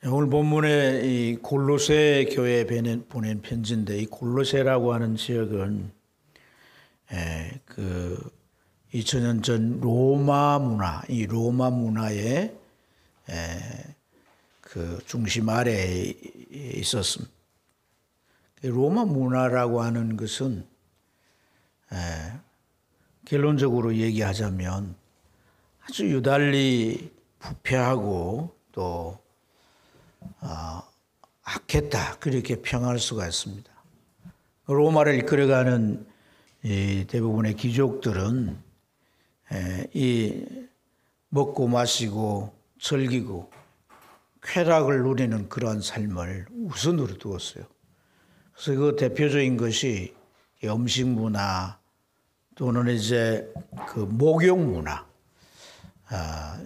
오늘 본문에 이 골로새 교회에 보낸 편지인데, 이 골로새라고 하는 지역은 2000년 전 로마 문화, 이 로마 문화의 그 중심 아래에 있었습니다. 로마 문화라고 하는 것은 결론적으로 얘기하자면 아주 유달리 부패하고 또 악했다, 그렇게 평할 수가 있습니다. 로마를 이끌어가는 이 대부분의 귀족들은 이 먹고 마시고 즐기고 쾌락을 누리는 그러한 삶을 우선으로 두었어요. 그래서 그 대표적인 것이 음식 문화 또는 이제 그 목욕 문화.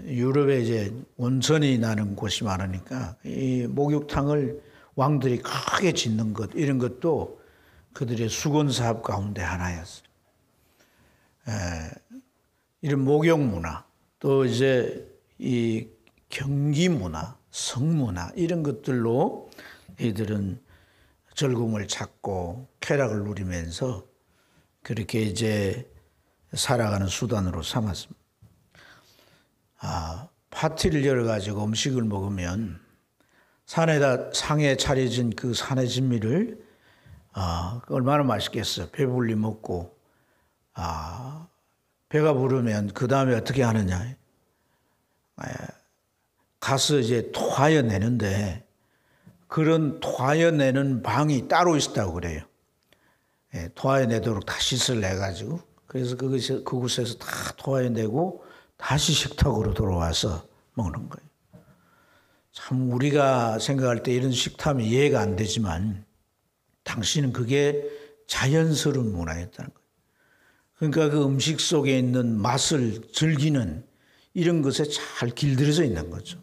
유럽에 이제 온천이 나는 곳이 많으니까 이 목욕탕을 왕들이 크게 짓는 것, 이런 것도 그들의 수건 사업 가운데 하나였어요. 이런 목욕 문화, 또 이제 이 경기 문화, 성문화, 이런 것들로 이들은 즐거움을 찾고 쾌락을 누리면서 그렇게 이제 살아가는 수단으로 삼았습니다. 파티를 열어가지고 음식을 먹으면 상에 차려진 그 산의 진미를 얼마나 맛있겠어요. 배불리 먹고 배가 부르면 그 다음에 어떻게 하느냐, 가서 이제 토하여 내는데, 그런 토하여 내는 방이 따로 있었다고 그래요. 토하여 내도록 다 씻을 내가지고, 그래서 그곳에서 다 토하여 내고 다시 식탁으로 돌아와서 먹는 거예요. 참 우리가 생각할 때 이런 식탐이 이해가 안 되지만 당시는 그게 자연스러운 문화였다는 거예요. 그러니까 그 음식 속에 있는 맛을 즐기는 이런 것에 잘 길들여져 있는 거죠.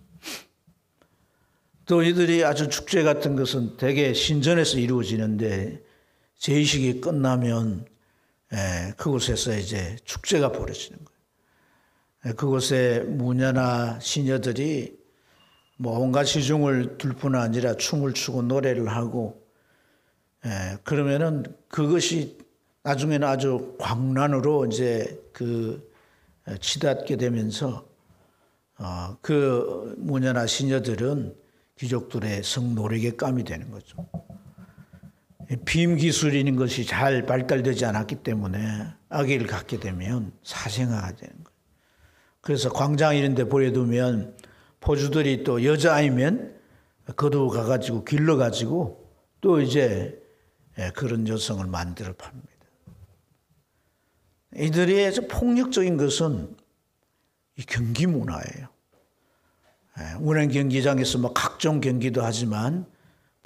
또 이들이 아주 축제 같은 것은 대개 신전에서 이루어지는데, 제의식이 끝나면 그곳에서 이제 축제가 벌어지는 거예요. 그곳에 무녀나 시녀들이 뭐 온갖 시중을 둘 뿐 아니라 춤을 추고 노래를 하고, 그러면은 그것이 나중에는 아주 광란으로 이제 치닫게 되면서 그 무녀나 시녀들은 귀족들의 성노력의 감이 되는 거죠. 비임 기술이라는 것이 잘 발달되지 않았기 때문에 아기를 갖게 되면 사생아가 되는 거예요. 그래서 광장 이런 데 보여두면 포주들이 또 여자아이면 거두어 가가지고 길러가지고 또 이제 그런 여성을 만들어 팝니다. 이들의 폭력적인 것은 이 경기 문화예요. 운행 경기장에서 뭐 각종 경기도 하지만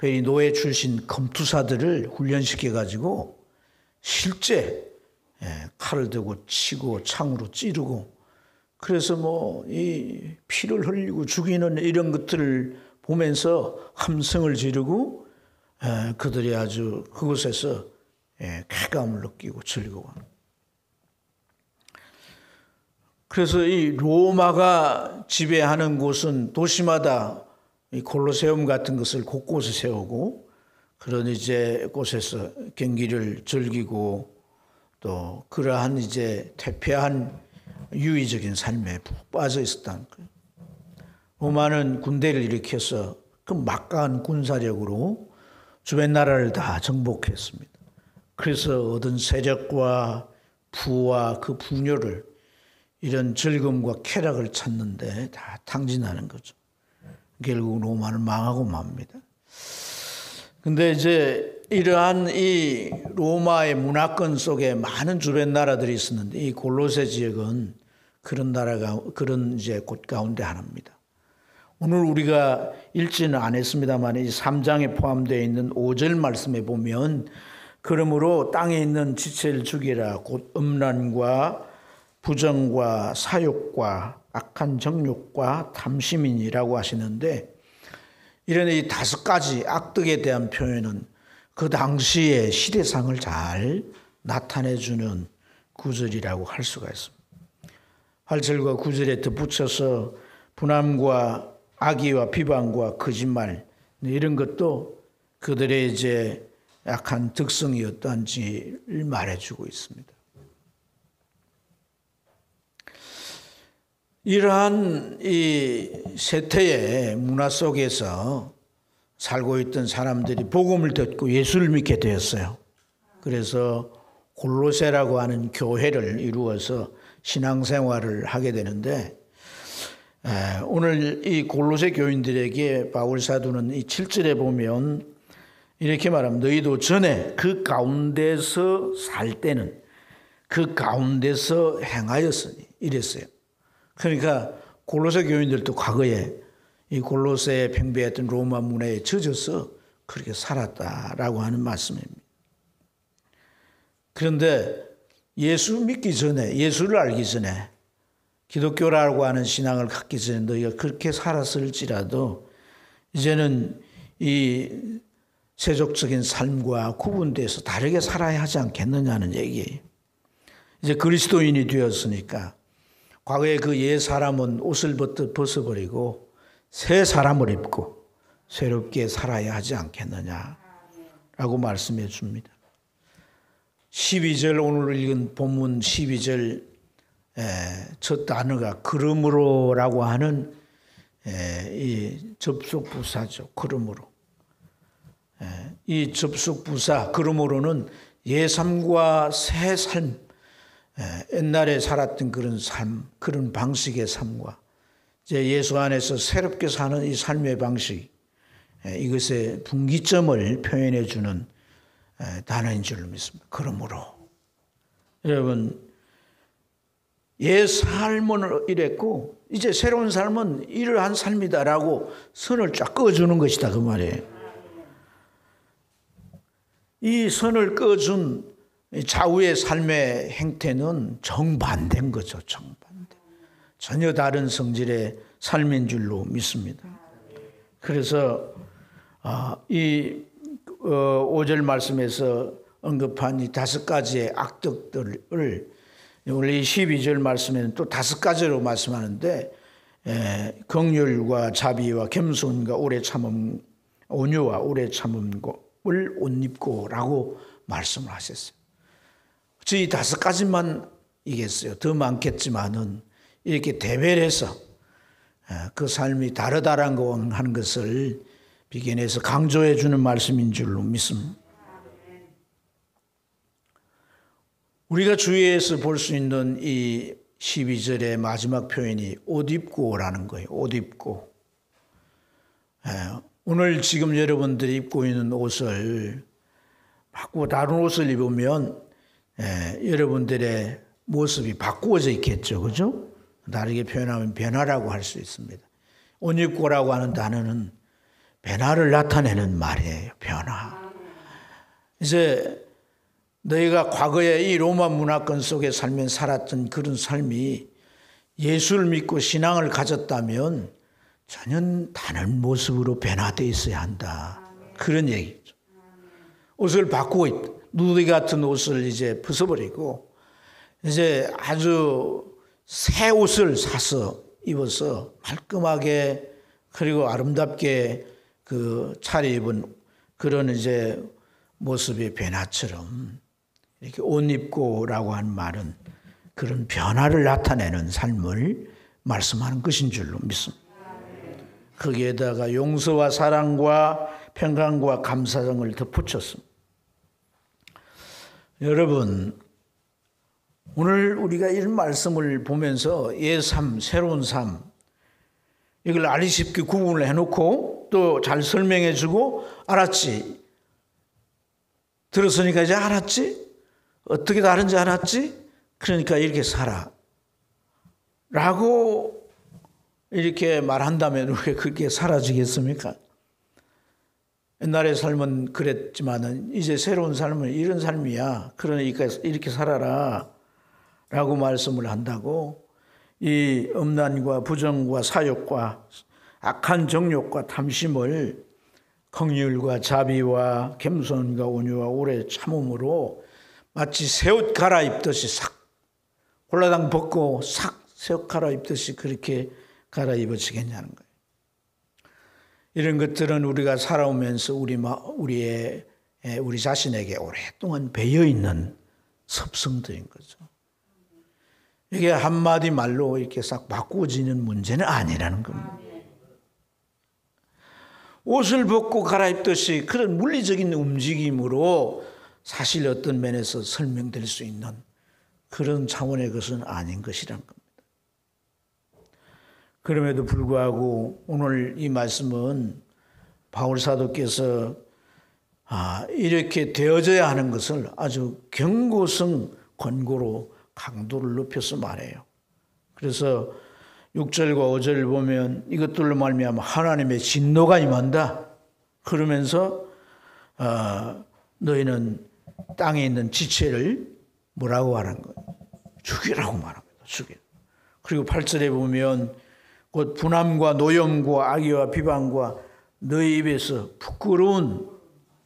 이 노예 출신 검투사들을 훈련시켜가지고 실제 칼을 들고 치고 창으로 찌르고, 그래서 뭐 이 피를 흘리고 죽이는 이런 것들을 보면서 함성을 지르고 그들이 아주 그곳에서 쾌감을 느끼고 즐거워하는. 그래서 이 로마가 지배하는 곳은 도시마다 이 콜로세움 같은 것을 곳곳에 세우고, 그런 이제 곳에서 경기를 즐기고 또 그러한 이제 퇴폐한 유의적인 삶에 푹 빠져 있었다는 거예요. 로마는 군대를 일으켜서 그 막강한 군사력으로 주변 나라를 다 정복했습니다. 그래서 얻은 세력과 부와 그 풍요를, 이런 즐거움과 쾌락을 찾는데 다 탕진하는 거죠. 결국 로마는 망하고 맙니다. 근데 이제 이러한 이 로마의 문화권 속에 많은 주변 나라들이 있었는데, 이 골로새 지역은 그런 이제 곳 가운데 하나입니다. 오늘 우리가 읽지는 않았습니다만 이 3장에 포함되어 있는 5절 말씀에 보면, 그러므로 땅에 있는 지체를 죽이라, 곧 음란과 부정과 사욕과 악한 정욕과 탐심이니라고 하시는데, 이런 이 5가지 악덕에 대한 표현은 그 당시의 시대상을 잘 나타내주는 구절이라고 할 수가 있습니다. 8절과 9절에 덧붙여서 분함과 악의와 비방과 거짓말 이런 것도 그들의 이제 약한 특성이 어떠한지를 말해주고 있습니다. 이러한 이 세태의 문화 속에서 살고 있던 사람들이 복음을 듣고 예수를 믿게 되었어요. 그래서 골로새라고 하는 교회를 이루어서 신앙생활을 하게 되는데 오늘 이 골로새 교인들에게 바울 사도는 이 7절에 보면 이렇게 말합니다. 너희도 전에 그 가운데서 살 때는 그 가운데서 행하였으니 이랬어요. 그러니까 골로새 교인들도 과거에 이 골로새에 팽배했던 로마 문화에 젖어서 그렇게 살았다라고 하는 말씀입니다. 그런데 예수 믿기 전에, 예수를 알기 전에, 기독교라고 하는 신앙을 갖기 전에 너희가 그렇게 살았을지라도 이제는 이 세속적인 삶과 구분돼서 다르게 살아야 하지 않겠느냐는 얘기예요. 이제 그리스도인이 되었으니까 과거에 그 옛 사람은 옷을 벗어버리고 새 사람을 입고 새롭게 살아야 하지 않겠느냐라고 말씀해 줍니다. 12절 오늘 읽은 본문 12절 첫 단어가 그러므로라고 하는 이 접속부사죠. 그러므로. 이 접속부사 그러므로는 옛삶과 새 삶, 옛날에 살았던 그런 삶, 그런 방식의 삶과 이제 예수 안에서 새롭게 사는 이 삶의 방식, 이것의 분기점을 표현해 주는 단어인 줄로 믿습니다. 그러므로 여러분 옛 삶은 이랬고 이제 새로운 삶은 이러한 삶이다라고 선을 쫙 그어주는 것이다 그 말이에요. 이 선을 그어준 좌우의 삶의 행태는 정반대인 거죠. 정반대. 전혀 다른 성질의 삶인 줄로 믿습니다. 그래서 이 5절 말씀에서 언급한 이 5가지의 악덕들을 원래 이 12절 말씀에는 또 5가지로 말씀하는데 긍휼과 자비와 겸손과 오래 참음, 온유와 오래 참음을 옷 입고라고 말씀을 하셨어요. 이 5가지만 이겠어요. 더 많겠지만은 이렇게 대별해서 그 삶이 다르다라는 거 하는 것을 비견해서 강조해 주는 말씀인 줄로 믿습니다. 우리가 주위에서 볼 수 있는 이 12절의 마지막 표현이 옷 입고라는 거예요. 옷 입고. 오늘 지금 여러분들이 입고 있는 옷을 바꾸고 다른 옷을 입으면 여러분들의 모습이 바꾸어져 있겠죠. 그죠? 다르게 표현하면 변화라고 할 수 있습니다. 옷 입고라고 하는 단어는 변화를 나타내는 말이에요. 변화. 이제 너희가 과거에 이 로마 문화권 속에 살면 살았던 그런 삶이 예수를 믿고 신앙을 가졌다면 전혀 다른 모습으로 변화되어 있어야 한다. 그런 얘기죠. 옷을 바꾸고 있다. 누더기 같은 옷을 이제 벗어버리고 이제 아주 새 옷을 사서 입어서 말끔하게 그리고 아름답게 그 차려입은 그런 이제 모습의 변화처럼 이렇게 옷 입고라고 하는 말은 그런 변화를 나타내는 삶을 말씀하는 것인 줄로 믿습니다. 거기에다가 용서와 사랑과 평강과 감사정을 덧붙였습니다. 여러분, 오늘 우리가 이런 말씀을 보면서 옛 삶, 새로운 삶 이걸 알기 쉽게 구분을 해놓고 또 잘 설명해주고 알았지? 들었으니까 이제 알았지? 어떻게 다른지 알았지? 그러니까 이렇게 살아 라고 이렇게 말한다면 왜 그렇게 사라지겠습니까? 옛날의 삶은 그랬지만은 이제 새로운 삶은 이런 삶이야. 그러니까 이렇게 살아라 라고 말씀을 한다고 이 음란과 부정과 사욕과 악한 정욕과 탐심을 긍휼과 자비와 겸손과 온유와 오래 참음으로 마치 새 옷 갈아입듯이 싹 홀라당 벗고 싹 새 옷 갈아입듯이 그렇게 갈아입어지겠냐는 거예요. 이런 것들은 우리가 살아오면서 우리 자신에게 오랫동안 배어있는 습성들인 거죠. 이게 한마디 말로 이렇게 싹 바꾸어지는 문제는 아니라는 겁니다. 옷을 벗고 갈아입듯이 그런 물리적인 움직임으로 사실 어떤 면에서 설명될 수 있는 그런 차원의 것은 아닌 것이란 겁니다. 그럼에도 불구하고 오늘 이 말씀은 바울 사도께서 이렇게 되어져야 하는 것을 아주 경고성 권고로 강도를 높여서 말해요. 그래서 6절과 5절을 보면 이것들로 말미암아 하나님의 진노가 임한다. 그러면서 너희는 땅에 있는 지체를 뭐라고 하는 거예요? 죽이라고 말합니다. 죽여. 그리고 8절에 보면 곧 분함과 노염과 악의와 비방과 너희 입에서 부끄러운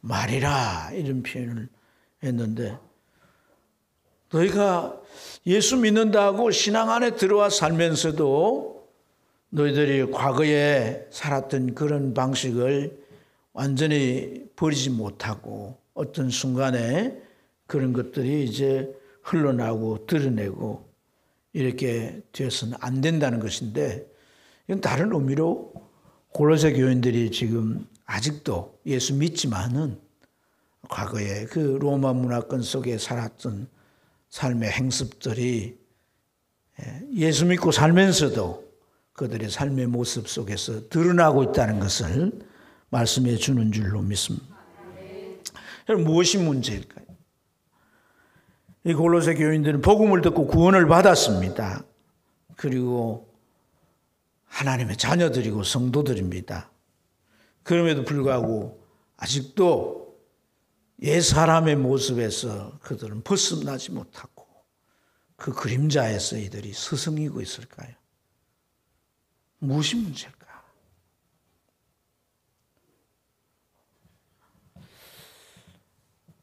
말이라 이런 표현을 했는데 너희가 예수 믿는다고 신앙 안에 들어와 살면서도 너희들이 과거에 살았던 그런 방식을 완전히 버리지 못하고 어떤 순간에 그런 것들이 이제 흘러나오고 드러내고 이렇게 되어서는 안 된다는 것인데 이건 다른 의미로 골로새 교인들이 지금 아직도 예수 믿지만은 과거에 그 로마 문화권 속에 살았던 삶의 행습들이 예수 믿고 살면서도 그들의 삶의 모습 속에서 드러나고 있다는 것을 말씀해 주는 줄로 믿습니다. 여러분 무엇이 문제일까요? 이 골로새 교인들은 복음을 듣고 구원을 받았습니다. 그리고 하나님의 자녀들이고 성도들입니다. 그럼에도 불구하고 아직도 옛 사람의 모습에서 그들은 벗어나지 못하고 그 그림자에서 이들이 스승이고 있을까요? 무엇이 문제일까?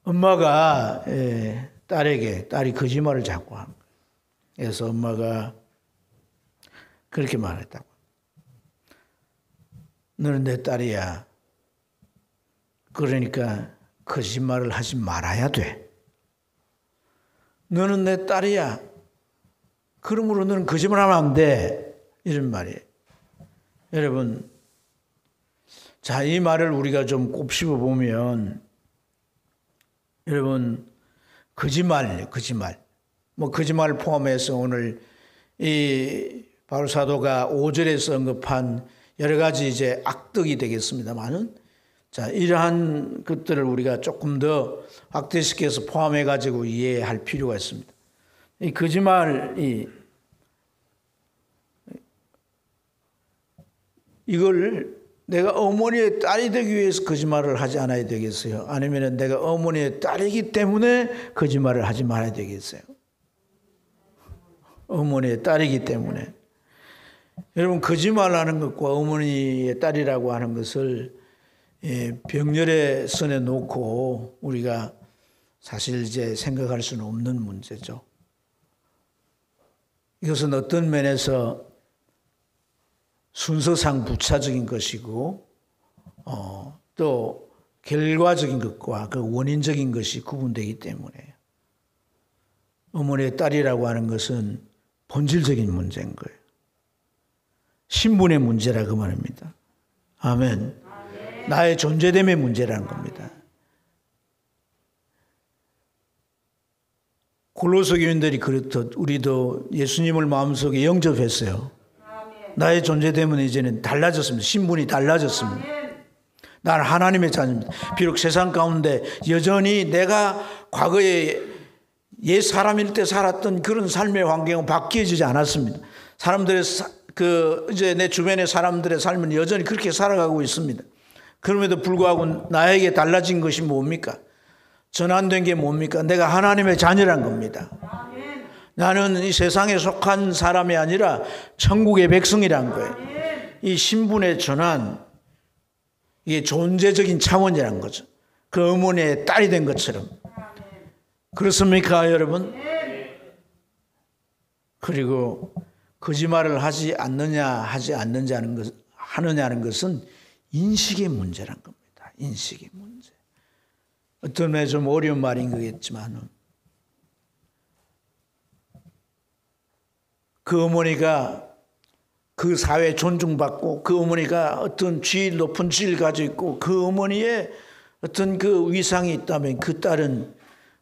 엄마가 딸이 거짓말을 자꾸 한 거예요. 그래서 엄마가 그렇게 말했다고. 너는 내 딸이야. 그러니까 거짓말을 하지 말아야 돼. 너는 내 딸이야. 그러므로 너는 거짓말하면 안 돼. 이런 말이에요. 여러분, 자, 이 말을 우리가 좀 곱씹어 보면 여러분 거짓말. 뭐 거짓말을 포함해서 오늘 이 바울 사도가 5절에서 언급한 여러 가지 이제 악덕이 되겠습니다만은 자, 이러한 것들을 우리가 조금 더 확대시켜서 포함해 가지고 이해할 필요가 있습니다. 이 거짓말이 이걸 내가 어머니의 딸이 되기 위해서 거짓말을 하지 않아야 되겠어요? 아니면 내가 어머니의 딸이기 때문에 거짓말을 하지 말아야 되겠어요? 어머니의 딸이기 때문에. 여러분 거짓말하는 것과 어머니의 딸이라고 하는 것을 병렬의 선에 놓고 우리가 사실 이제 생각할 수는 없는 문제죠. 이것은 어떤 면에서 순서상 부차적인 것이고 또 결과적인 것과 그 원인적인 것이 구분되기 때문에 어머니의 딸이라고 하는 것은 본질적인 문제인 거예요. 신분의 문제라 그 말입니다. 아멘. 나의 존재됨의 문제라는 겁니다. 골로새 교인들이 그렇듯 우리도 예수님을 마음속에 영접했어요. 나의 존재됨은 이제는 달라졌습니다. 신분이 달라졌습니다. 나는 하나님의 자녀입니다. 비록 세상 가운데 여전히 내가 과거에 옛 사람일 때 살았던 그런 삶의 환경은 바뀌어지지 않았습니다. 사람들의 이제 내 주변의 사람들의 삶은 여전히 그렇게 살아가고 있습니다. 그럼에도 불구하고 나에게 달라진 것이 뭡니까? 전환된 게 뭡니까? 내가 하나님의 자녀란 겁니다. 나는 이 세상에 속한 사람이 아니라 천국의 백성이란 거예요. 이 신분의 전환, 이게 존재적인 차원이란 거죠. 그 어머니의 딸이 된 것처럼. 그렇습니까, 여러분? 그리고 거짓말을 하지 않느냐 하지 않느냐 하느냐는 것은 인식의 문제란 겁니다. 인식의 문제. 어떤 면에 좀 어려운 말인 거겠지만 그 어머니가 그 사회에 존중받고 그 어머니가 어떤 지위 높은 지위를 가지고 있고 그 어머니의 어떤 그 위상이 있다면 그 딸은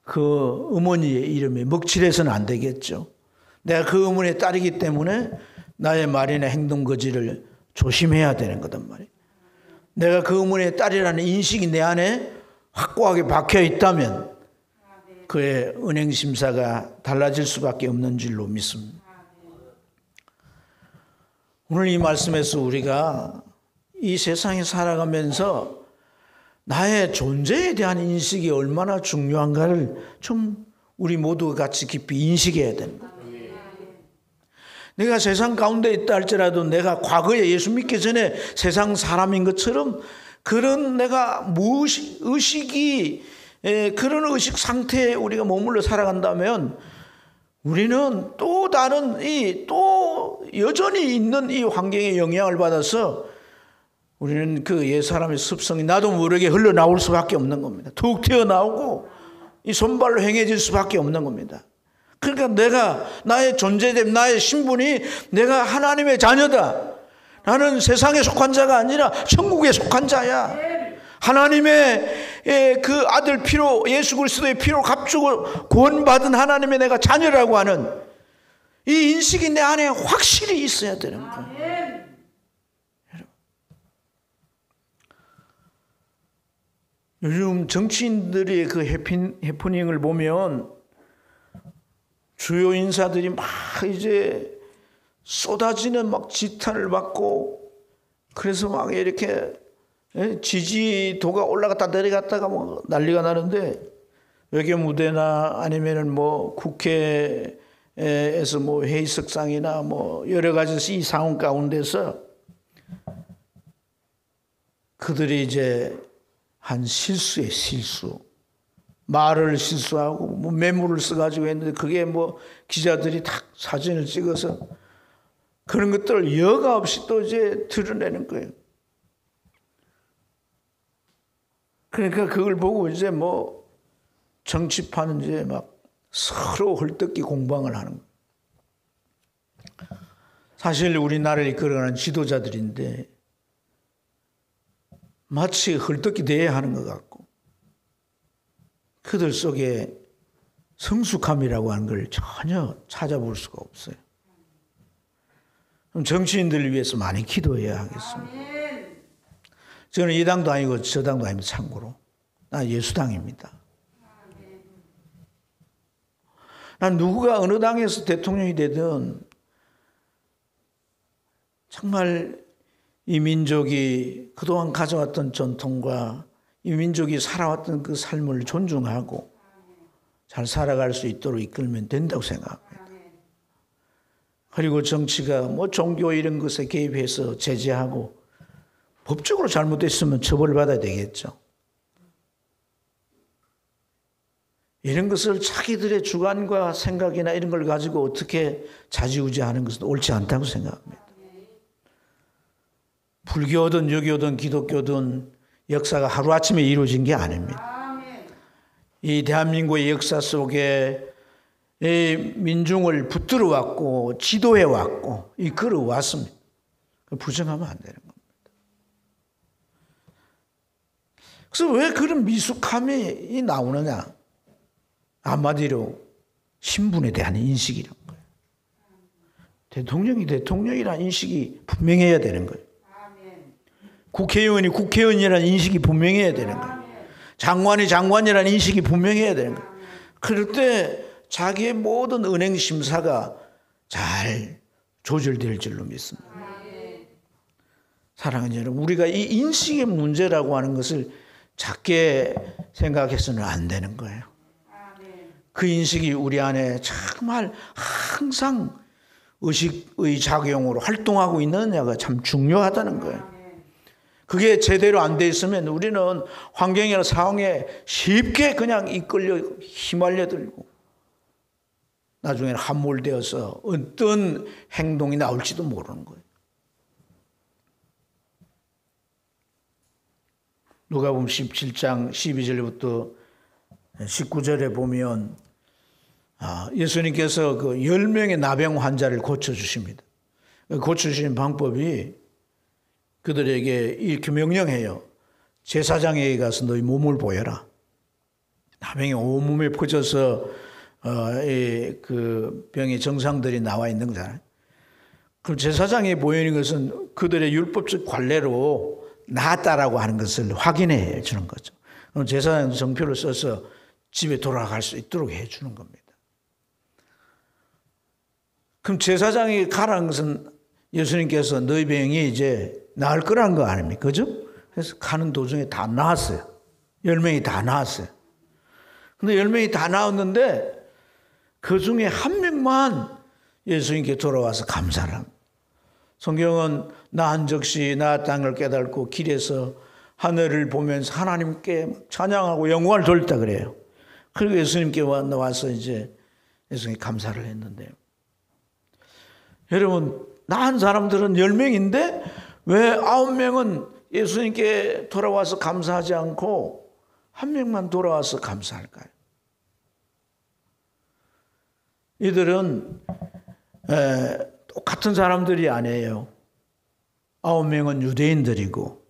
그 어머니의 이름에 먹칠해서는 안 되겠죠. 내가 그 어머니의 딸이기 때문에 나의 말이나 행동 거지를 조심해야 되는 거단 말이에요. 내가 그 어머니의 딸이라는 인식이 내 안에 확고하게 박혀 있다면 그의 은행 심사가 달라질 수밖에 없는 줄로 믿습니다. 오늘 이 말씀에서 우리가 이 세상에 살아가면서 나의 존재에 대한 인식이 얼마나 중요한가를 좀 우리 모두가 같이 깊이 인식해야 된다. 내가 세상 가운데 있다 할지라도 내가 과거에 예수 믿기 전에 세상 사람인 것처럼 그런 내가 의식이 그런 의식 상태에 우리가 머물러 살아간다면 우리는 또 다른 또 여전히 있는 이 환경의 영향을 받아서 우리는 그 옛사람의 습성이 나도 모르게 흘러나올 수밖에 없는 겁니다. 툭 튀어나오고 이 손발로 행해질 수밖에 없는 겁니다. 그러니까 내가 나의 존재됨, 나의 신분이 내가 하나님의 자녀다. 나는 세상에 속한 자가 아니라 천국에 속한 자야. 하나님의 그 아들 피로 예수 그리스도의 피로 값주고 구원받은 하나님의 내가 자녀라고 하는 이 인식이 내 안에 확실히 있어야 되는 거예요. 요즘 정치인들의 그 해프닝을 보면 주요 인사들이 막 이제 쏟아지는 막 지탄을 받고 그래서 막 이렇게 지지도가 올라갔다 내려갔다가 뭐 난리가 나는데 외교 무대나 아니면은 뭐 국회에서 뭐 회의석상이나 뭐 여러 가지 이 상황 가운데서 그들이 이제 한 실수에 실수, 말을 실수하고 뭐 메모를 써가지고 했는데 그게 뭐 기자들이 딱 사진을 찍어서 그런 것들을 여과 없이 또 이제 드러내는 거예요. 그러니까 그걸 보고 이제 뭐 정치판은 이제 막 서로 헐떡기 공방을 하는 거예요. 사실 우리나라를 이끌어가는 지도자들인데 마치 헐떡기 대회하는 것 같고 그들 속에 성숙함이라고 하는 걸 전혀 찾아볼 수가 없어요. 그럼 정치인들을 위해서 많이 기도해야 하겠습니다. 저는 이 당도 아니고 저 당도 아닙니다. 참고로. 난 예수당입니다. 난 누구가 어느 당에서 대통령이 되든 정말 이 민족이 그동안 가져왔던 전통과 이 민족이 살아왔던 그 삶을 존중하고 잘 살아갈 수 있도록 이끌면 된다고 생각합니다. 그리고 정치가 뭐 종교 이런 것에 개입해서 제재하고 법적으로 잘못됐으면 처벌받아야 되겠죠. 이런 것을 자기들의 주관과 생각이나 이런 걸 가지고 어떻게 좌지우지하는 것은 옳지 않다고 생각합니다. 불교든 유교든 기독교든 역사가 하루아침에 이루어진 게 아닙니다. 이 대한민국의 역사 속에 이 민중을 붙들어 왔고 지도해 왔고 이끌어 왔습니다. 부정하면 안 되는 겁니다. 그래서 왜 그런 미숙함이 나오느냐? 한마디로 신분에 대한 인식이란 거예요. 대통령이 대통령이라는 인식이 분명해야 되는 거예요. 국회의원이 국회의원이라는 인식이 분명해야 되는 거예요. 장관이 장관이라는 인식이 분명해야 되는 거예요. 그럴 때 자기의 모든 은행 심사가 잘 조절될 줄로 믿습니다. 사랑하는 여러분, 우리가 이 인식의 문제라고 하는 것을 작게 생각해서는 안 되는 거예요. 그 인식이 우리 안에 정말 항상 의식의 작용으로 활동하고 있느냐가 참 중요하다는 거예요. 그게 제대로 안 돼 있으면 우리는 환경이나 상황에 쉽게 그냥 이끌려 휘말려 들고 나중에는 함몰되어서 어떤 행동이 나올지도 모르는 거예요. 누가복음 17장 12절부터 19절에 보면 예수님께서 그 10명의 나병 환자를 고쳐주십니다. 고쳐주신 방법이 그들에게 이렇게 명령해요. 제사장에게 가서 너희 몸을 보여라. 나병이 온몸에 퍼져서 그 병의 증상들이 나와 있는 거잖아요. 그럼 제사장에 보이는 것은 그들의 율법적 관례로 나았다라고 하는 것을 확인해 주는 거죠. 그럼 제사장 정표를 써서 집에 돌아갈 수 있도록 해 주는 겁니다. 그럼 제사장이 가라는 것은 예수님께서 너희 병이 이제 나을 거라는 거 아닙니까? 그죠? 그래서 가는 도중에 다 나았어요. 10명이 다 나았어요. 근데 10명이 다 나았는데 그 중에 한 명만 예수님께 돌아와서 감사를 합니다. 성경은 나한 적시 나았다는 걸 깨닫고 길에서 하늘을 보면서 하나님께 찬양하고 영광을 돌렸다 그래요. 그리고 예수님께 와서 이제 예수님께 감사를 했는데요. 여러분, 나은 사람들은 10명인데 왜 9명은 예수님께 돌아와서 감사하지 않고 한 명만 돌아와서 감사할까요? 이들은 똑같은 사람들이 아니에요. 9명은 유대인들이고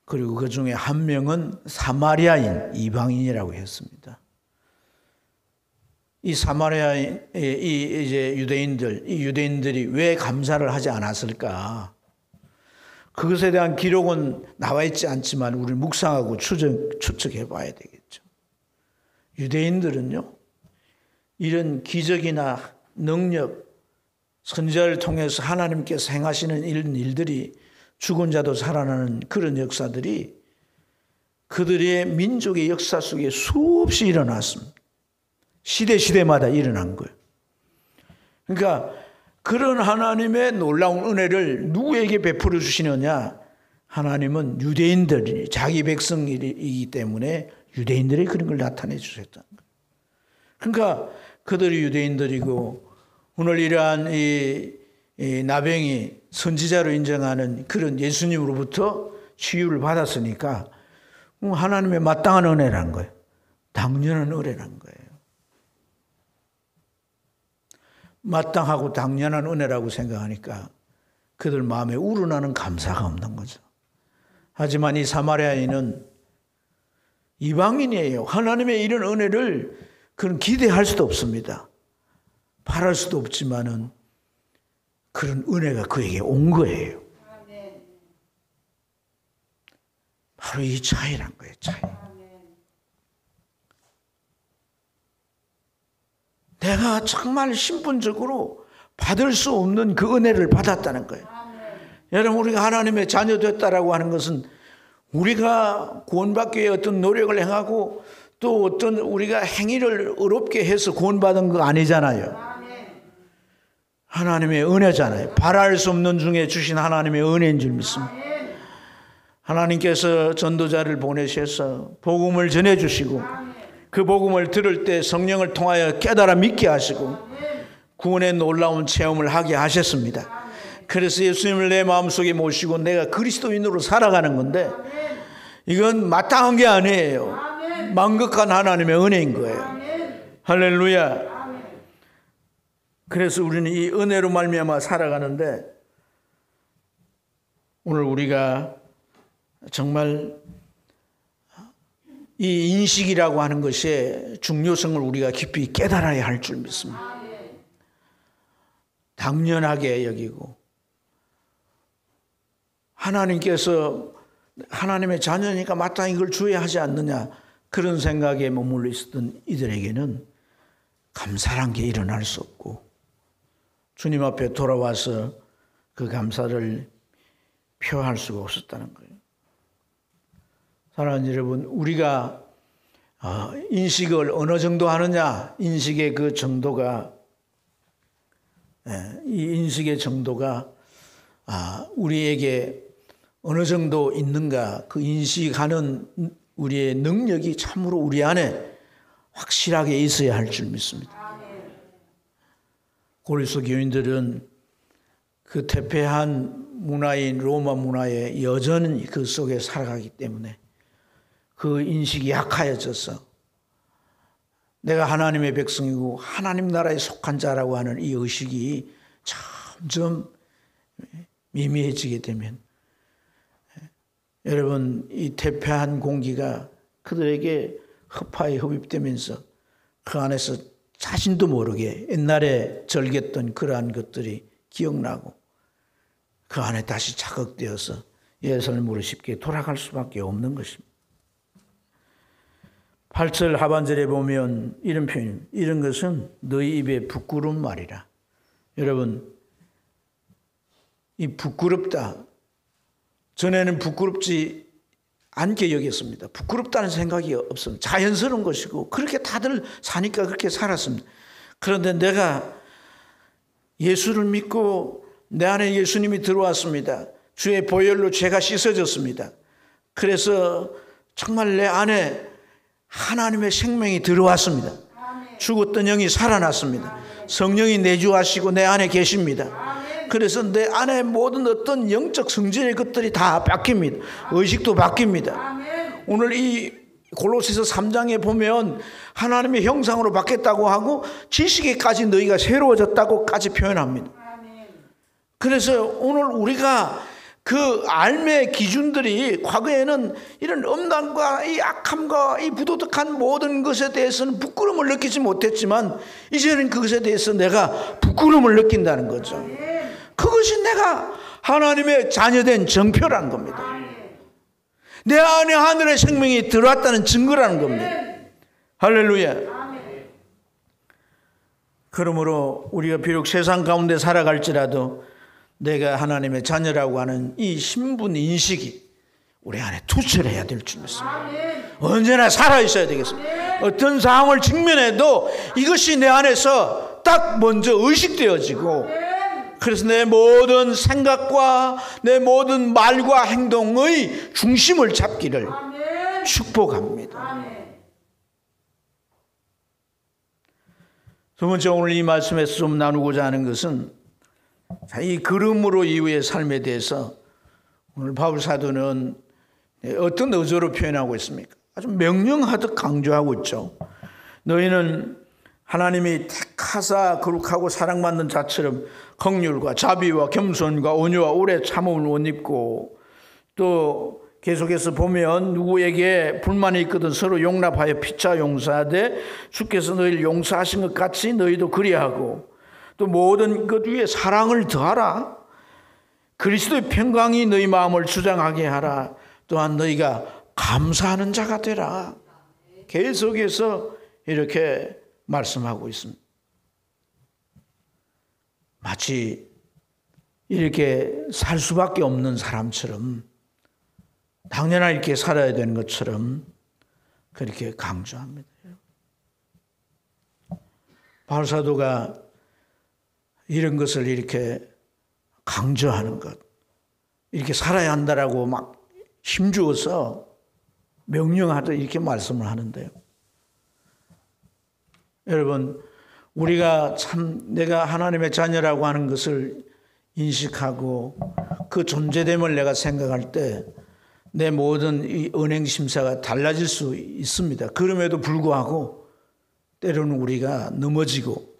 그리고 그 중에 한 명은 사마리아인, 이방인이라고 했습니다. 이 사마리아인, 이제 유대인들이 왜 감사를 하지 않았을까? 그것에 대한 기록은 나와 있지 않지만 우리 묵상하고 추측해 봐야 되겠죠. 유대인들은요, 이런 기적이나 능력, 선지자를 통해서 하나님께서 행하시는 이런 일들이 죽은 자도 살아나는 그런 역사들이 그들의 민족의 역사 속에 수없이 일어났습니다. 시대마다 일어난 거예요. 그러니까 그런 하나님의 놀라운 은혜를 누구에게 베풀어 주시느냐? 하나님은 유대인들이 자기 백성이기 때문에 유대인들이 그런 걸 나타내 주셨다는 거예요. 그러니까 그들이 유대인들이고 오늘 이러한 이 나병이 선지자로 인정하는 그런 예수님으로부터 치유를 받았으니까 하나님의 마땅한 은혜라는 거예요. 당연한 은혜라는 거예요. 마땅하고 당연한 은혜라고 생각하니까 그들 마음에 우러나는 감사가 없는 거죠. 하지만 이 사마리아인은 이방인이에요. 하나님의 이런 은혜를 그런 기대할 수도 없습니다. 바랄 수도 없지만은 그런 은혜가 그에게 온 거예요. 바로 이 차이란 거예요. 차이. 내가 정말 신분적으로 받을 수 없는 그 은혜를 받았다는 거예요. 여러분, 우리가 하나님의 자녀 됐다라고 하는 것은 우리가 구원받기 위해 어떤 노력을 행하고 또 어떤 우리가 행위를 어렵게 해서 구원받은 거 아니잖아요. 하나님의 은혜잖아요. 바랄 수 없는 중에 주신 하나님의 은혜인 줄 믿습니다. 하나님께서 전도자를 보내셔서 복음을 전해주시고 그 복음을 들을 때 성령을 통하여 깨달아 믿게 하시고 구원의 놀라운 체험을 하게 하셨습니다. 그래서 예수님을 내 마음속에 모시고 내가 그리스도인으로 살아가는 건데 이건 마땅한 게 아니에요. 만극한 하나님의 은혜인 거예요. 할렐루야. 그래서 우리는 이 은혜로 말미암아 살아가는데 오늘 우리가 정말 이 인식이라고 하는 것의 중요성을 우리가 깊이 깨달아야 할 줄 믿습니다. 당연하게 여기고 하나님께서 하나님의 자녀니까 마땅히 이걸 줘야 하지 않느냐 그런 생각에 머물러 있었던 이들에게는 감사란 게 일어날 수 없고 주님 앞에 돌아와서 그 감사를 표할 수가 없었다는 거예요. 사랑하는 여러분, 우리가 인식을 어느 정도 하느냐, 인식의 그 정도가 이 인식의 정도가 우리에게 어느 정도 있는가, 그 인식하는 우리의 능력이 참으로 우리 안에 확실하게 있어야 할 줄 믿습니다. 고린도 교인들은 그 퇴폐한 문화인 로마 문화에 여전히 그 속에 살아가기 때문에 그 인식이 약하여져서 내가 하나님의 백성이고 하나님 나라에 속한 자라고 하는 이 의식이 점점 미미해지게 되면 여러분, 이 퇴폐한 공기가 그들에게 흡파에 흡입되면서 그 안에서 자신도 모르게 옛날에 절겼던 그러한 것들이 기억나고 그 안에 다시 자극되어서 예수님으로 쉽게 돌아갈 수밖에 없는 것입니다. 8절 하반절에 보면 이런 표현입니다. 이런 것은 너희 입에 부끄러운 말이라. 여러분, 이 부끄럽다. 전에는 부끄럽지 않게 여겼습니다. 부끄럽다는 생각이 없습니다. 자연스러운 것이고 그렇게 다들 사니까 그렇게 살았습니다. 그런데 내가 예수를 믿고 내 안에 예수님이 들어왔습니다. 주의 보혈로 죄가 씻어졌습니다. 그래서 정말 내 안에 하나님의 생명이 들어왔습니다. 죽었던 영이 살아났습니다. 성령이 내주하시고 내 안에 계십니다. 그래서 내 안에 모든 어떤 영적 성질의 것들이 다 바뀝니다. 의식도 바뀝니다. 오늘 이 골로새서 3장에 보면 하나님의 형상으로 바뀌었다고 하고 지식에까지 너희가 새로워졌다고까지 표현합니다. 그래서 오늘 우리가 그 삶의 기준들이 과거에는 이런 음란과 이 악함과 이 부도덕한 모든 것에 대해서는 부끄러움을 느끼지 못했지만 이제는 그것에 대해서 내가 부끄러움을 느낀다는 거죠. 그것이 내가 하나님의 자녀된 정표라는 겁니다. 내 안에 하늘의 생명이 들어왔다는 증거라는 겁니다. 할렐루야. 그러므로 우리가 비록 세상 가운데 살아갈지라도 내가 하나님의 자녀라고 하는 이 신분 인식이 우리 안에 투철해야 될 줄 믿습니다. 언제나 살아있어야 되겠습니다. 어떤 상황을 직면해도 이것이 내 안에서 딱 먼저 의식되어지고 그래서 내 모든 생각과 내 모든 말과 행동의 중심을 잡기를 축복합니다. 두 번째, 오늘 이 말씀에서 좀 나누고자 하는 것은 이 그름으로 이후의 삶에 대해서 오늘 바울 사도는 어떤 의도로 표현하고 있습니까? 아주 명령하듯 강조하고 있죠. 너희는 하나님이 택하사 거룩하고 사랑받는 자처럼 긍휼과 자비와 겸손과 온유와 오래 참음을 못 입고 또 계속해서 보면 누구에게 불만이 있거든 서로 용납하여 피차 용서하되 주께서 너희를 용서하신 것 같이 너희도 그리하고 또 모든 것 위에 사랑을 더하라. 그리스도의 평강이 너희 마음을 주장하게 하라. 또한 너희가 감사하는 자가 되라. 계속해서 이렇게 말씀하고 있습니다. 마치 이렇게 살 수밖에 없는 사람처럼 당연히 이렇게 살아야 되는 것처럼 그렇게 강조합니다. 바울 사도가 이런 것을 이렇게 강조하는 것, 이렇게 살아야 한다라고 막 힘주어서 명령하듯 이렇게 말씀을 하는데요. 여러분, 우리가 참 내가 하나님의 자녀라고 하는 것을 인식하고 그 존재됨을 내가 생각할 때 내 모든 이 은행 심사가 달라질 수 있습니다. 그럼에도 불구하고 때로는 우리가 넘어지고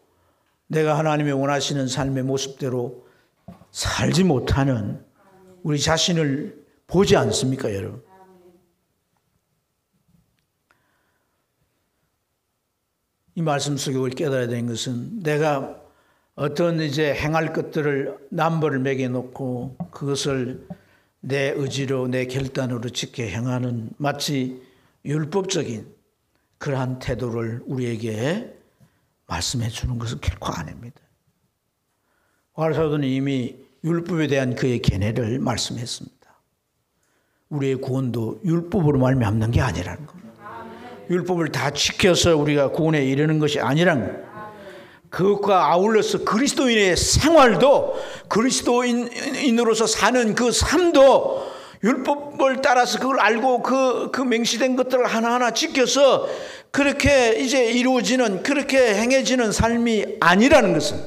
내가 하나님의 원하시는 삶의 모습대로 살지 못하는 우리 자신을 보지 않습니까, 여러분? 이 말씀 속에 우리 깨달아야 되는 것은 내가 어떤 이제 행할 것들을 남벌을 매겨놓고 그것을 내 의지로 내 결단으로 지켜 행하는 마치 율법적인 그러한 태도를 우리에게 말씀해 주는 것은 결코 아닙니다. 바울 사도는 이미 율법에 대한 그의 견해를 말씀했습니다. 우리의 구원도 율법으로 말미암는 게 아니라는 겁니다. 율법을 다 지켜서 우리가 구원에 이르는 것이 아니라는 겁니다. 그것과 아울러서 그리스도인의 생활도 그리스도인으로서 사는 그 삶도 율법을 따라서 그걸 알고 그 맹시된 것들을 하나하나 지켜서 그렇게 이제 이루어지는 그렇게 행해지는 삶이 아니라는 것은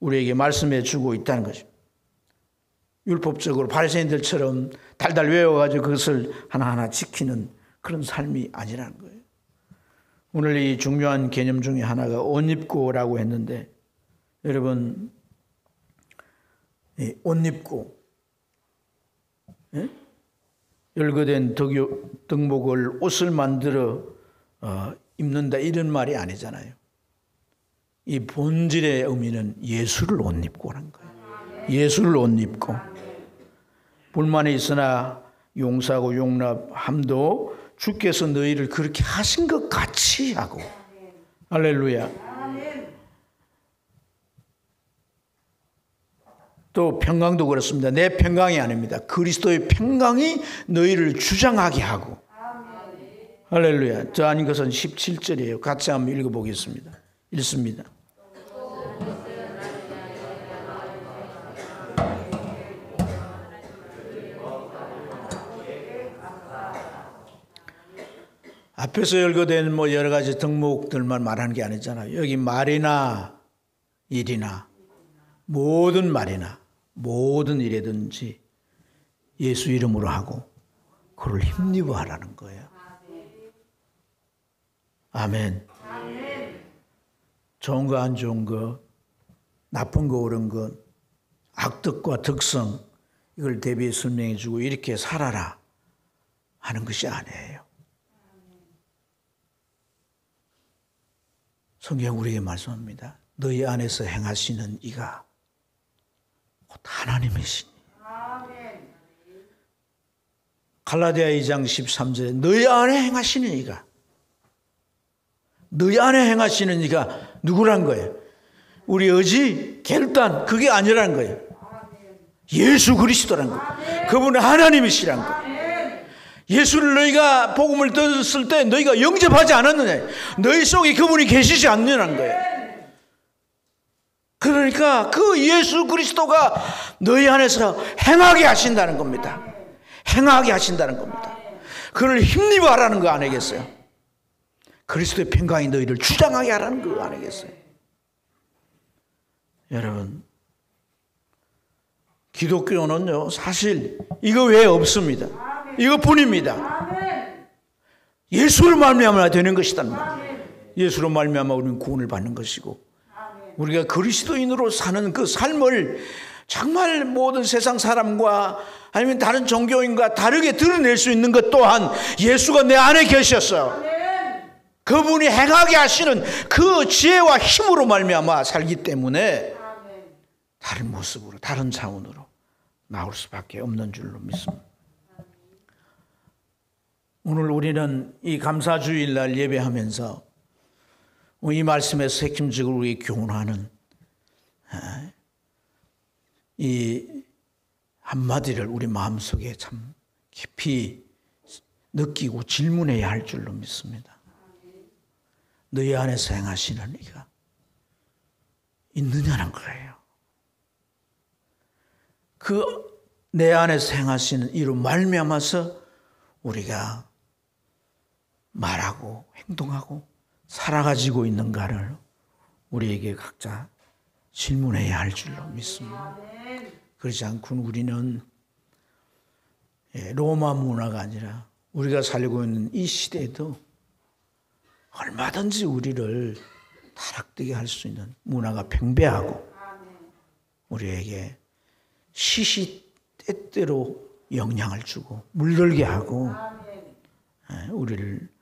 우리에게 말씀해 주고 있다는 거죠. 율법적으로 바리새인들처럼 달달 외워가지고 그것을 하나하나 지키는 그런 삶이 아니라는 거예요. 오늘 이 중요한 개념 중에 하나가 옷 입고라고 했는데, 여러분, 옷 입고 열거된 덕목을 옷을 만들어 입는다 이런 말이 아니잖아요. 이 본질의 의미는 예수를 옷 입고라는 거예요. 예수를 옷 입고 불만이 있으나 용서하고 용납함도 주께서 너희를 그렇게 하신 것 같이 하고. 할렐루야. 또 평강도 그렇습니다. 내 평강이 아닙니다. 그리스도의 평강이 너희를 주장하게 하고. 할렐루야. 저 아닌 것은 17절이에요. 같이 한번 읽어보겠습니다. 읽습니다. 앞에서 열거된 여러 가지 덕목들만 말하는 게 아니잖아요. 여기 말이나 일이나 모든 말이나 모든 일이든지 예수 이름으로 하고 그를 힘입어 하라는 거예요. 아멘. 좋은 거 안 좋은 거, 나쁜 거 옳은 거, 악덕과 덕성 이걸 대비해 설명해 주고 이렇게 살아라 하는 것이 아니에요. 성경 우리에게 말씀합니다. 너희 안에서 행하시는 이가 곧 하나님이시니. 갈라디아 2장 13절에 너희 안에 행하시는 이가, 너희 안에 행하시는 이가 누구란 거예요? 우리 의지, 결단 그게 아니라는 거예요. 예수 그리스도란 거예요. 그분은 하나님이시란 거예요. 예수를 너희가 복음을 들었을 때 너희가 영접하지 않았느냐? 너희 속에 그분이 계시지 않느냐는 거예요. 그러니까 그 예수 그리스도가 너희 안에서 행하게 하신다는 겁니다. 행하게 하신다는 겁니다. 그를 힘입어 하라는 거 아니겠어요? 그리스도의 평강이 너희를 주장하게 하라는 거 아니겠어요? 여러분, 기독교는요 사실 이거 외에 없습니다. 이것뿐입니다. 예수를 말미암아 되는 것이란 말이에요. 예수로 말미암아 우리는 구원을 받는 것이고, 우리가 그리스도인으로 사는 그 삶을 정말 모든 세상 사람과 아니면 다른 종교인과 다르게 드러낼 수 있는 것 또한 예수가 내 안에 계셨어요. 그분이 행하게 하시는 그 지혜와 힘으로 말미암아 살기 때문에 다른 모습으로, 다른 차원으로 나올 수밖에 없는 줄로 믿습니다. 오늘 우리는 이 감사주일날 예배하면서 이 말씀에서 핵심적으로 우리 교훈하는 이 한마디를 우리 마음속에 참 깊이 느끼고 질문해야 할 줄로 믿습니다. 너희 안에서 행하시는 이가 있느냐는 거예요. 그 내 안에서 행하시는 이로 말미암아서 우리가 말하고 행동하고 살아가지고 있는가를 우리에게 각자 질문해야 할 줄로 믿습니다. 그렇지 않고는 우리는 로마 문화가 아니라 우리가 살고 있는 이 시대에도 얼마든지 우리를 타락되게 할 수 있는 문화가 팽배하고 우리에게 시시때때로 영향을 주고 물들게 하고 우리를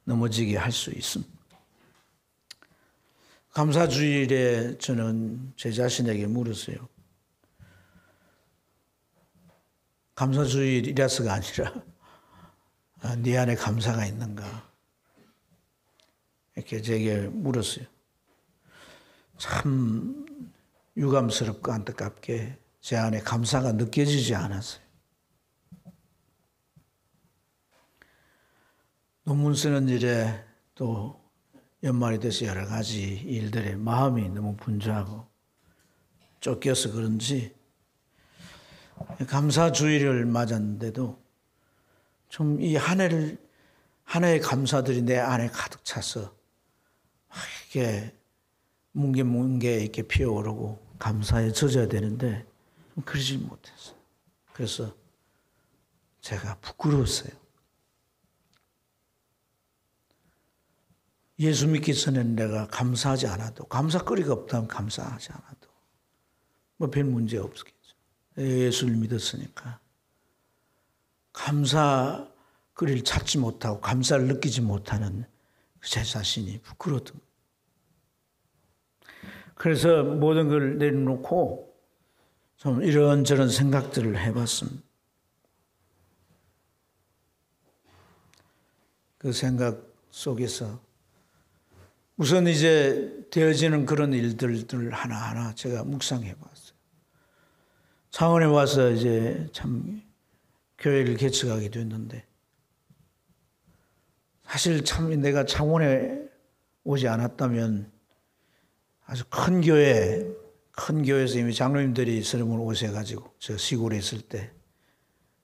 넘어지게 할 수 있습니다. 감사주일에 저는 제 자신에게 물었어요. 감사주일이라서가 아니라 네 안에 감사가 있는가? 이렇게 제게 물었어요. 참 유감스럽고 안타깝게 제 안에 감사가 느껴지지 않았어요. 논문 쓰는 일에 또 연말이 돼서 여러 가지 일들에 마음이 너무 분주하고 쫓겨서 그런지 감사주일을 맞았는데도 좀 이 한 해의 감사들이 내 안에 가득 차서 막 이렇게 뭉게뭉게 이렇게 피어오르고 감사에 젖어야 되는데 그러지 못했어요. 그래서 제가 부끄러웠어요. 예수 믿기 전에는 내가 감사하지 않아도, 감사거리가 없다면 감사하지 않아도 뭐 별 문제 없겠죠. 예수를 믿었으니까 감사거리를 찾지 못하고 감사를 느끼지 못하는 제 자신이 부끄러웠던 거예요. 그래서 모든 걸 내려놓고 좀 이런저런 생각들을 해봤습니다. 그 생각 속에서 우선 이제 되어지는 그런 일들을 하나하나 제가 묵상해 봤어요. 창원에 와서 이제 참 교회를 개척하게 됐는데, 사실 참 내가 창원에 오지 않았다면 아주 큰 교회에서 이미 장로님들이 서름을 오셔가지고, 저 시골에 있을 때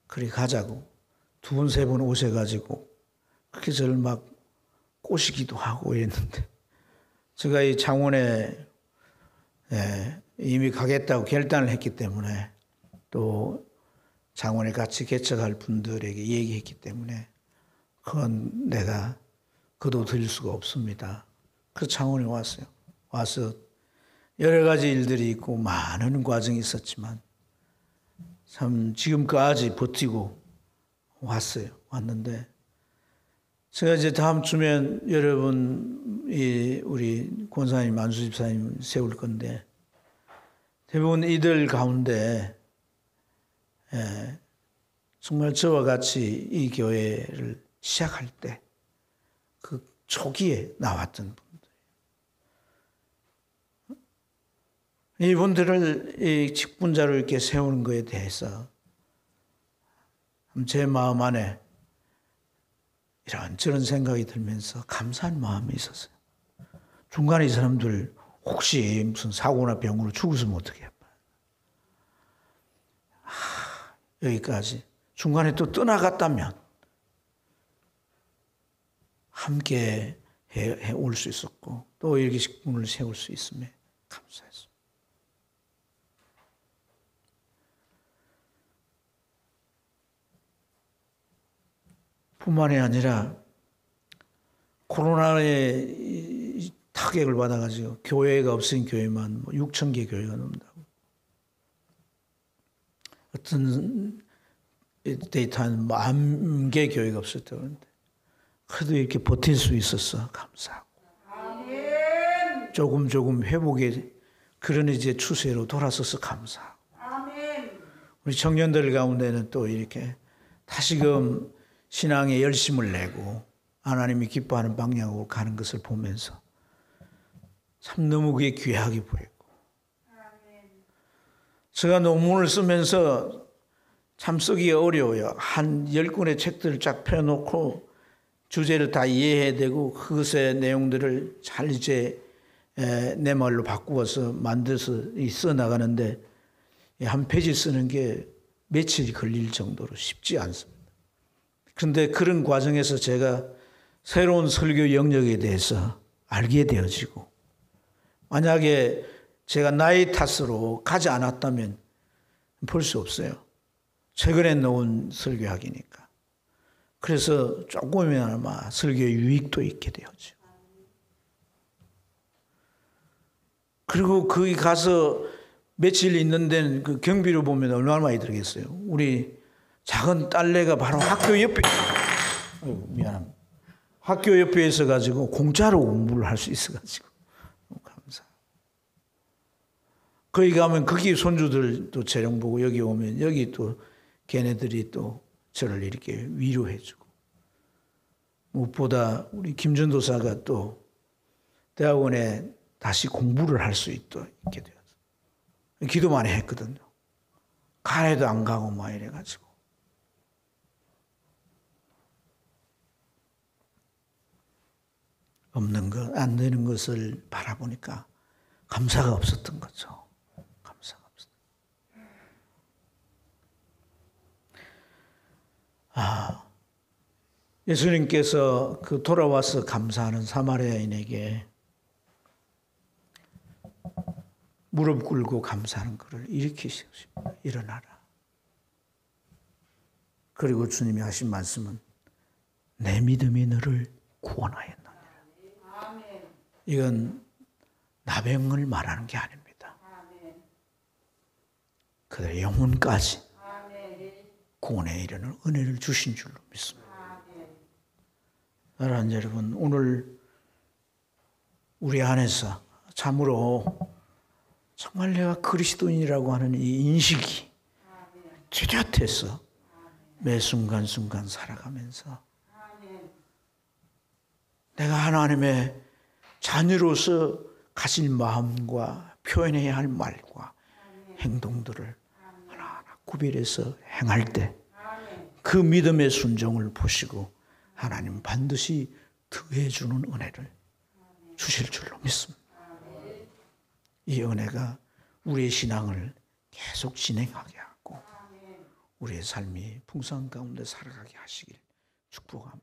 그리 가자고 두 번, 세 번 오셔가지고 그렇게 저를 막 꼬시기도 하고 이랬는데, 제가 이 창원에 이미 가겠다고 결단을 했기 때문에, 또 창원에 같이 개척할 분들에게 얘기했기 때문에 그건 내가 거둬들일 수가 없습니다. 그래서 창원에 왔어요. 와서 여러 가지 일들이 있고 많은 과정이 있었지만 참 지금까지 버티고 왔는데, 제가 이제 다음 주면 여러분 우리 권사님, 안수 집사님 세울 건데, 대부분 이들 가운데 정말 저와 같이 이 교회를 시작할 때 그 초기에 나왔던 분들, 이분들을 이 직분자로 이렇게 세우는 것에 대해서 제 마음 안에 이런저런 생각이 들면서 감사한 마음이 있었어요. 중간에 이 사람들 혹시 무슨 사고나 병으로 죽었으면 어떻게 해요? 여기까지. 중간에 또 떠나갔다면 함께 해 올 수 있었고, 또 이렇게 직분을 세울 수 있음에 감사했습니다. 뿐만이 아니라 코로나의 타격을 받아가지고 교회가 없은 교회만 6,000개 교회가 넘는다고. 어떤 데이터는 10,000개 교회가 없었다고 하는데, 그래도 이렇게 버틸 수 있어서 감사하고, 아멘. 조금 회복의 그런 이제 추세로 돌아서서 감사하고, 아멘. 우리 청년들 가운데는 또 이렇게 다시금 신앙에 열심을 내고 하나님이 기뻐하는 방향으로 가는 것을 보면서 참 너무 그게 귀하게 보이고, 제가 논문을 쓰면서 참 쓰기가 어려워요. 한 10권의 책들을 쫙 펴놓고 주제를 다 이해해야 되고, 그것의 내용들을 잘 이제 내 말로 바꾸어서 만들어서 써나가는데, 한 페이지 쓰는 게 며칠이 걸릴 정도로 쉽지 않습니다. 그런데 그런 과정에서 제가 새로운 설교 영역에 대해서 알게 되어지고, 만약에 제가 나의 탓으로 가지 않았다면 볼 수 없어요. 최근에 놓은 설교학이니까. 그래서 조금이나마 설교의 유익도 있게 되었죠. 그리고 거기 가서 며칠 있는 데는 그 경비로 보면 얼마나 많이 들겠어요. 우리 작은 딸내가 바로 학교 옆에, 미안합니다. 학교 옆에 있어가지고 공짜로 공부를 할 수 있어가지고 감사. 거기 가면 거기 손주들도 재령 보고, 여기 오면 여기 또 걔네들이 또 저를 이렇게 위로해주고, 무엇보다 우리 김전도사가 또 대학원에 다시 공부를 할 수 있게 되었어요. 기도 많이 했거든요. 간에도 안 가고 막 이래가지고. 없는 것, 안 되는 것을 바라보니까 감사가 없었던 거죠. 감사가 없었던. 예수님께서 그 돌아와서 감사하는 사마리아인에게 무릎 꿇고 감사하는 것을 일으키십시오. 일어나라. 그리고 주님이 하신 말씀은 내 믿음이 너를 구원하였느니라. 이건 나병을 말하는 게 아닙니다. 그들의 영혼까지 구원에 이르는 은혜를 주신 줄로 믿습니다. 사랑하는 여러분, 오늘 우리 안에서 참으로 정말 내가 그리스도인이라고 하는 이 인식이 뚜렷해서 매 순간순간 살아가면서 내가 하나님의 자녀로서 가질 마음과 표현해야 할 말과 행동들을 하나하나 구별해서 행할 때 그 믿음의 순종을 보시고 하나님 반드시 더해주는 은혜를 주실 줄로 믿습니다. 이 은혜가 우리의 신앙을 계속 진행하게 하고 우리의 삶이 풍성 가운데 살아가게 하시길 축복합니다.